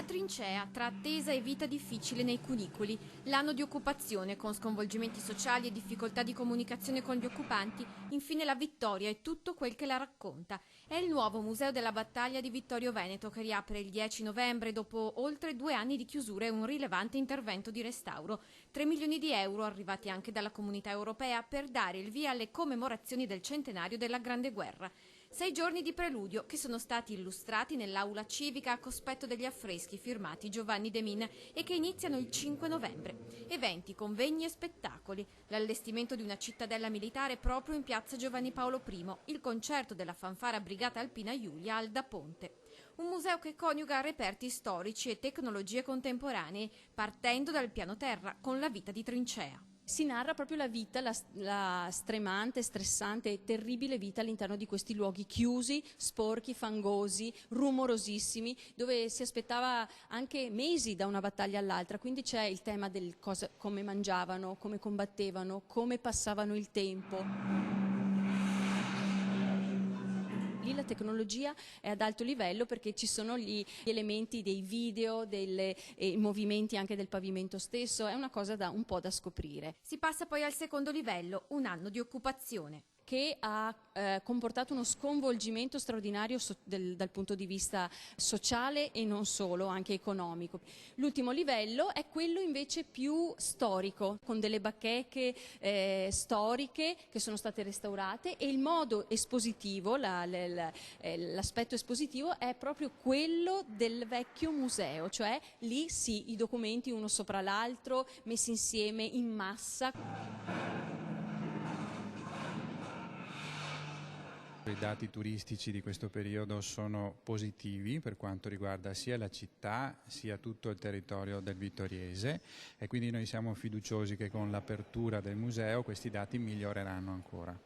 La trincea tra attesa e vita difficile nei cunicoli, l'anno di occupazione con sconvolgimenti sociali e difficoltà di comunicazione con gli occupanti, infine la vittoria e tutto quel che la racconta. È il nuovo Museo della Battaglia di Vittorio Veneto che riapre il 10 novembre dopo oltre 2 anni di chiusura e un rilevante intervento di restauro. 3 milioni di euro arrivati anche dalla Comunità Europea per dare il via alle commemorazioni del centenario della Grande Guerra. 6 giorni di preludio che sono stati illustrati nell'aula civica a cospetto degli affreschi firmati Giovanni De Min e che iniziano il 5 novembre. Eventi, convegni e spettacoli, l'allestimento di una cittadella militare proprio in piazza Giovanni Paolo I, il concerto della fanfara Brigata Alpina Giulia al Da Ponte. Un museo che coniuga reperti storici e tecnologie contemporanee, partendo dal piano terra con la vita di trincea. Si narra proprio la vita, la stremante, stressante e terribile vita all'interno di questi luoghi chiusi, sporchi, fangosi, rumorosissimi, dove si aspettava anche mesi da una battaglia all'altra. Quindi c'è il tema del come mangiavano, come combattevano, come passavano il tempo. Lì la tecnologia è ad alto livello perché ci sono gli elementi dei video, dei movimenti anche del pavimento stesso, è una cosa un po' da scoprire. Si passa poi al secondo livello, un anno di occupazione, che ha comportato uno sconvolgimento straordinario dal punto di vista sociale e non solo, anche economico. L'ultimo livello è quello invece più storico, con delle bacheche storiche che sono state restaurate e il modo espositivo, l'aspetto espositivo è proprio quello del vecchio museo, cioè lì sì, i documenti uno sopra l'altro, messi insieme in massa. I dati turistici di questo periodo sono positivi per quanto riguarda sia la città sia tutto il territorio del Vittoriese e quindi noi siamo fiduciosi che con l'apertura del museo questi dati miglioreranno ancora.